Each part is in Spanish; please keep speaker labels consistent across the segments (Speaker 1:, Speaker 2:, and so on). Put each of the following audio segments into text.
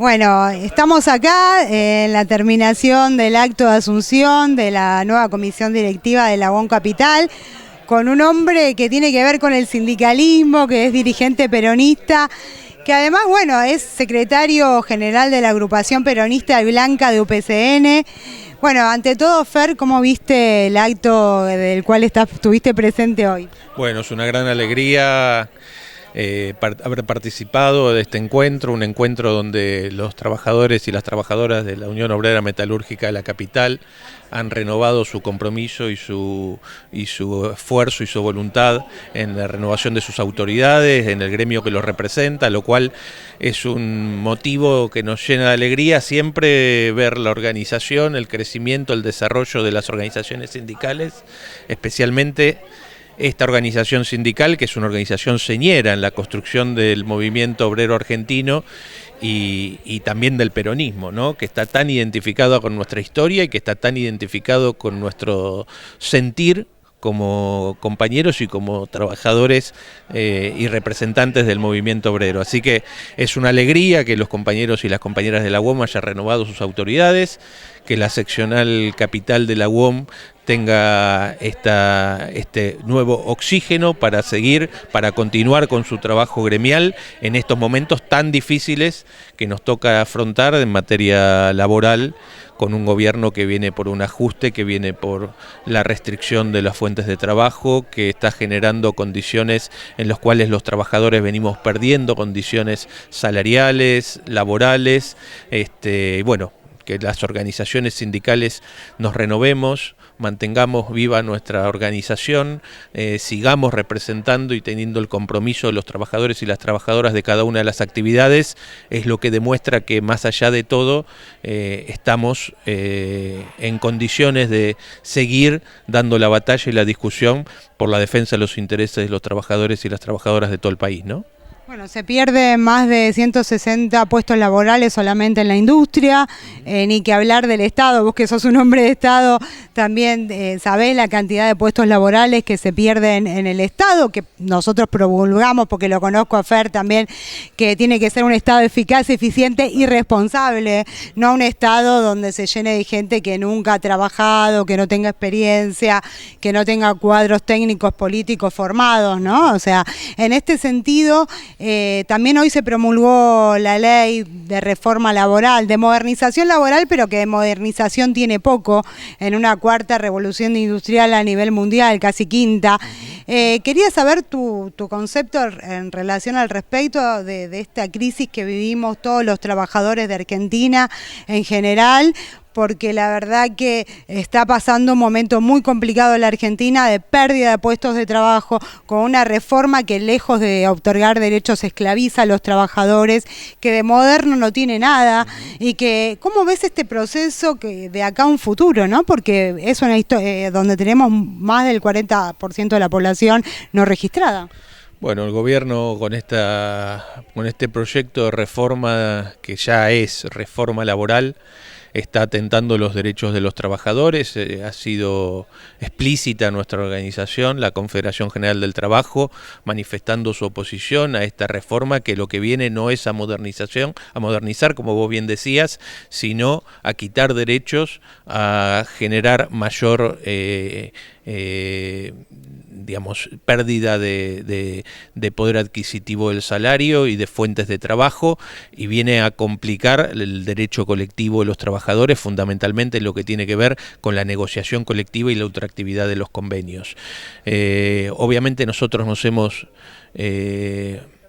Speaker 1: Bueno, estamos acá en la terminación del acto de asunción de la nueva comisión directiva de la UOM Capital, con un hombre que tiene que ver con el sindicalismo, que es dirigente peronista, que además, bueno, es secretario general de la agrupación peronista Blanca de UPCN. Bueno, ante todo, Fer, ¿cómo viste el acto del cual estuviste presente hoy?
Speaker 2: Bueno, es una gran alegría haber participado de este encuentro, un encuentro donde los trabajadores y las trabajadoras de la Unión Obrera Metalúrgica de la capital han renovado su compromiso y su esfuerzo y su voluntad en la renovación de sus autoridades, en el gremio que los representa, lo cual es un motivo que nos llena de alegría siempre ver la organización, el crecimiento, el desarrollo de las organizaciones sindicales, especialmente esta organización sindical, que es una organización señera en la construcción del movimiento obrero argentino y también del peronismo, ¿no? Que está tan identificado con nuestra historia y que está tan identificado con nuestro sentir como compañeros y como trabajadores y representantes del movimiento obrero. Así que es una alegría que los compañeros y las compañeras de la UOM hayan renovado sus autoridades, que la seccional capital de la UOM tenga este nuevo oxígeno para seguir, para continuar con su trabajo gremial en estos momentos tan difíciles que nos toca afrontar en materia laboral, con un gobierno que viene por un ajuste, que viene por la restricción de las fuentes de trabajo, que está generando condiciones en las cuales los trabajadores venimos perdiendo condiciones salariales, laborales, bueno, que las organizaciones sindicales nos renovemos, mantengamos viva nuestra organización, sigamos representando y teniendo el compromiso de los trabajadores y las trabajadoras de cada una de las actividades, es lo que demuestra que más allá de todo estamos en condiciones de seguir dando la batalla y la discusión por la defensa de los intereses de los trabajadores y las trabajadoras de todo el país, ¿no?
Speaker 1: Bueno, se pierden más de 160 puestos laborales solamente en la industria, ni que hablar del Estado. Vos que sos un hombre de Estado, también sabés la cantidad de puestos laborales que se pierden en el Estado, que nosotros promulgamos, porque lo conozco a Fer también, que tiene que ser un Estado eficaz, eficiente y responsable, no un Estado donde se llene de gente que nunca ha trabajado, que no tenga experiencia, que no tenga cuadros técnicos políticos formados, ¿no? O sea, en este sentido, también hoy se promulgó la ley de reforma laboral, de modernización laboral, pero que de modernización tiene poco, en una cuarta revolución industrial a nivel mundial, casi quinta. Quería saber tu concepto en relación al respecto de esta crisis que vivimos todos los trabajadores de Argentina en general, porque la verdad que está pasando un momento muy complicado en la Argentina de pérdida de puestos de trabajo, con una reforma que lejos de otorgar derechos esclaviza a los trabajadores, que de moderno no tiene nada, y que, ¿cómo ves este proceso que de acá a un futuro, ¿no? Porque es una historia donde tenemos más del 40% de la población no registrada.
Speaker 2: Bueno, el gobierno con este proyecto de reforma, que ya es reforma laboral, está atentando los derechos de los trabajadores. Ha sido explícita nuestra organización, la Confederación General del Trabajo, manifestando su oposición a esta reforma, que lo que viene no es a modernizar, como vos bien decías, sino a quitar derechos, a generar mayor digamos, pérdida de poder adquisitivo del salario y de fuentes de trabajo, y viene a complicar el derecho colectivo de los trabajadores, fundamentalmente lo que tiene que ver con la negociación colectiva y la ultraactividad de los convenios. Obviamente nosotros nos hemos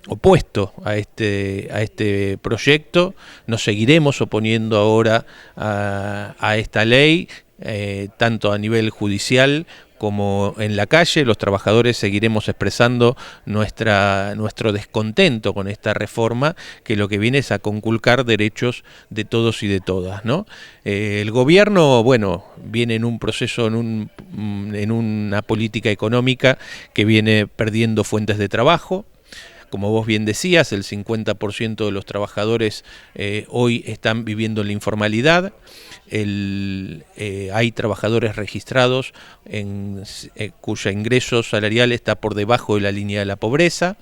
Speaker 2: opuesto a este proyecto, nos seguiremos oponiendo ahora a esta ley, tanto a nivel judicial como en la calle. Los trabajadores seguiremos expresando nuestro descontento con esta reforma, que lo que viene es a conculcar derechos de todos y de todas, ¿no? El gobierno, bueno, viene en un proceso, en una política económica que viene perdiendo fuentes de trabajo, Como vos bien decías, el 50% de los trabajadores hoy están viviendo en la informalidad. Hay trabajadores registrados cuyo ingreso salarial está por debajo de la línea de la pobreza.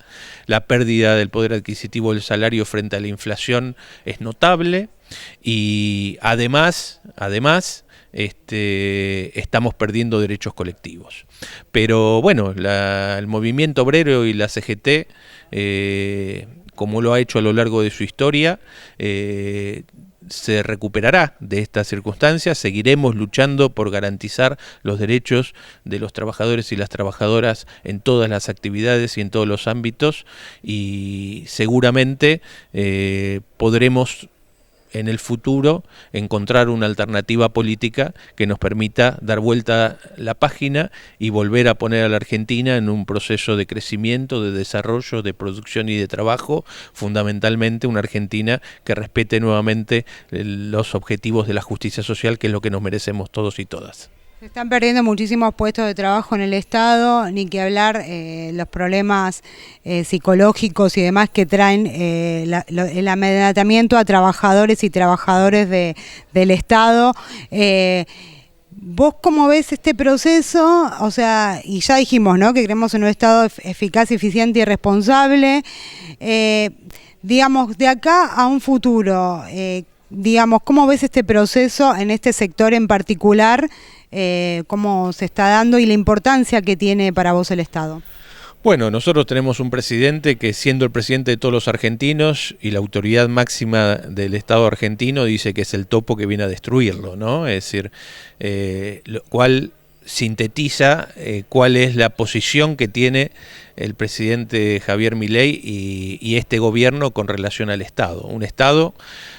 Speaker 2: La pérdida del poder adquisitivo del salario frente a la inflación es notable y además estamos perdiendo derechos colectivos. Pero bueno, el movimiento obrero y la CGT, como lo ha hecho a lo largo de su historia, se recuperará de estas circunstancias. Seguiremos luchando por garantizar los derechos de los trabajadores y las trabajadoras en todas las actividades y en todos los ámbitos, y seguramente podremos en el futuro encontrar una alternativa política que nos permita dar vuelta la página y volver a poner a la Argentina en un proceso de crecimiento, de desarrollo, de producción y de trabajo, fundamentalmente una Argentina que respete nuevamente los objetivos de la justicia social, que es lo que nos merecemos todos y todas.
Speaker 1: Se están perdiendo muchísimos puestos de trabajo en el Estado, ni que hablar los problemas psicológicos y demás que traen el amedrentamiento a trabajadores y trabajadores del Estado. ¿Vos cómo ves este proceso? O sea, y ya dijimos, ¿no?, que queremos un Estado eficaz, eficiente y responsable. Digamos, de acá a un futuro, digamos, ¿cómo ves este proceso en este sector en particular? ¿Cómo se está dando y la importancia que tiene para vos el Estado?
Speaker 2: Bueno, nosotros tenemos un presidente que, siendo el presidente de todos los argentinos y la autoridad máxima del Estado argentino, dice que es el topo que viene a destruirlo, ¿no? Es decir, lo cual sintetiza cuál es la posición que tiene el presidente Javier Milei y este gobierno con relación al Estado. Un Estado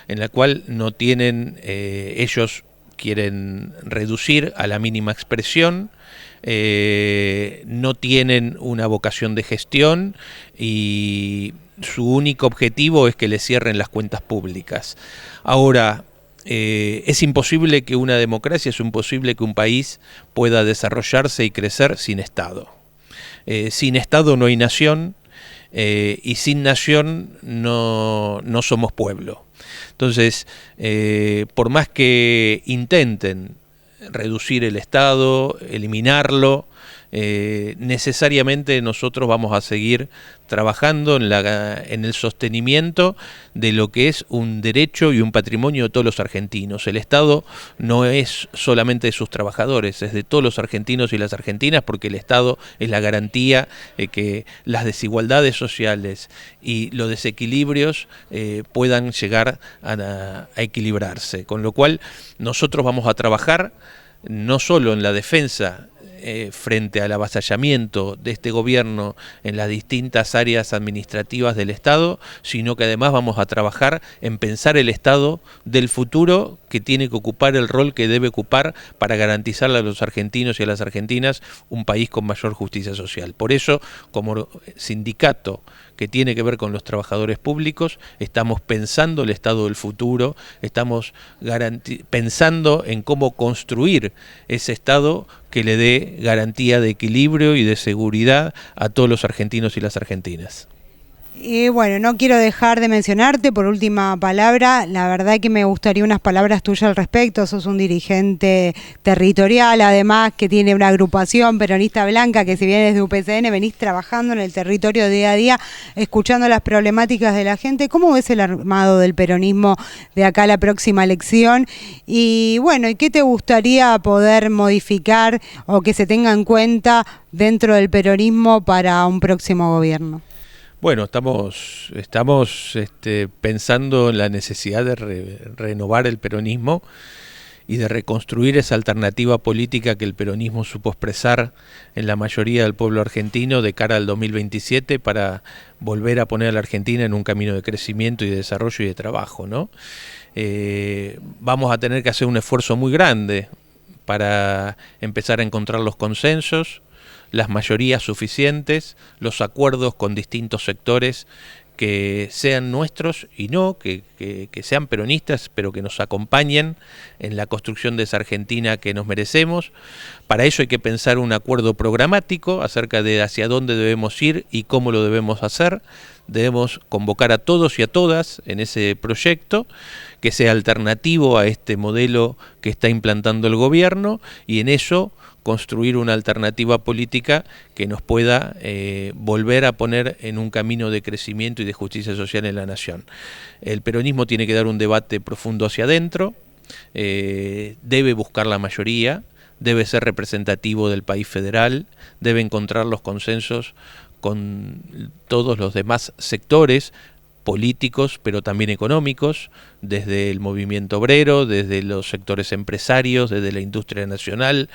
Speaker 2: en el cual no tienen, ellos quieren reducir a la mínima expresión, no tienen una vocación de gestión y su único objetivo es que le cierren las cuentas públicas. Ahora, es imposible que una democracia, es imposible que un país pueda desarrollarse y crecer sin Estado. Sin Estado no hay nación, y sin nación no somos pueblo. Entonces, por más que intenten reducir el Estado, eliminarlo, necesariamente nosotros vamos a seguir trabajando en el sostenimiento de lo que es un derecho y un patrimonio de todos los argentinos. El Estado no es solamente de sus trabajadores, es de todos los argentinos y las argentinas, porque el Estado es la garantía de que las desigualdades sociales y los desequilibrios puedan llegar a equilibrarse. Con lo cual nosotros vamos a trabajar no solo en la defensa frente al avasallamiento de este gobierno en las distintas áreas administrativas del Estado, sino que además vamos a trabajar en pensar el Estado del futuro, que tiene que ocupar el rol que debe ocupar para garantizarle a los argentinos y a las argentinas un país con mayor justicia social. Por eso, como sindicato que tiene que ver con los trabajadores públicos, estamos pensando el Estado del futuro, estamos pensando en cómo construir ese Estado que le dé garantía de equilibrio y de seguridad a todos los argentinos y las argentinas.
Speaker 1: Y bueno, no quiero dejar de mencionarte por última palabra, la verdad que me gustaría unas palabras tuyas al respecto. Sos un dirigente territorial, además, que tiene una agrupación peronista blanca, que si bien es de UPCN, venís trabajando en el territorio día a día, escuchando las problemáticas de la gente. ¿Cómo ves el armado del peronismo de acá a la próxima elección? Y bueno, ¿y qué te gustaría poder modificar o que se tenga en cuenta dentro del peronismo para un próximo gobierno?
Speaker 2: Bueno, estamos pensando en la necesidad de renovar el peronismo y de reconstruir esa alternativa política que el peronismo supo expresar en la mayoría del pueblo argentino de cara al 2027 para volver a poner a la Argentina en un camino de crecimiento y de desarrollo y de trabajo, ¿no? Vamos a tener que hacer un esfuerzo muy grande para empezar a encontrar los consensos, las mayorías suficientes, los acuerdos con distintos sectores que sean nuestros y no, que sean peronistas, pero que nos acompañen en la construcción de esa Argentina que nos merecemos. Para eso hay que pensar un acuerdo programático acerca de hacia dónde debemos ir y cómo lo debemos hacer, debemos convocar a todos y a todas en ese proyecto, que sea alternativo a este modelo que está implantando el gobierno, y en eso construir una alternativa política que nos pueda volver a poner en un camino de crecimiento y de justicia social en la nación. El peronismo tiene que dar un debate profundo hacia adentro, debe buscar la mayoría, debe ser representativo del país federal, debe encontrar los consensos con todos los demás sectores políticos, pero también económicos, desde el movimiento obrero, desde los sectores empresarios, desde la industria nacional,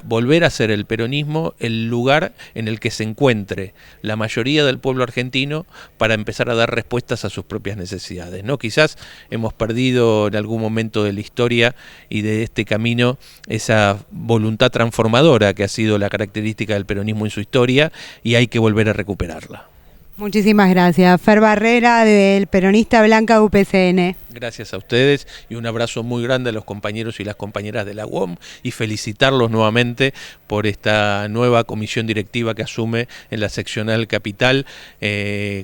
Speaker 2: volver a ser el peronismo el lugar en el que se encuentre la mayoría del pueblo argentino para empezar a dar respuestas a sus propias necesidades, ¿no? Quizás hemos perdido en algún momento de la historia y de este camino esa voluntad transformadora que ha sido la característica del peronismo en su historia, y hay que volver a recuperarla.
Speaker 1: Muchísimas gracias. Fer Barrera, del Peronista Blanca UPCN.
Speaker 2: Gracias a ustedes y un abrazo muy grande a los compañeros y las compañeras de la UOM, y felicitarlos nuevamente por esta nueva comisión directiva que asume en la seccional Capital,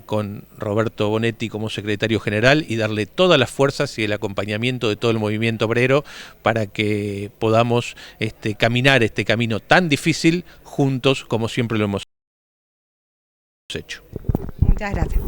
Speaker 2: con Roberto Bonetti como secretario general, y darle todas las fuerzas y el acompañamiento de todo el movimiento obrero para que podamos caminar este camino tan difícil juntos como siempre lo hemos hecho.
Speaker 1: Muchas gracias.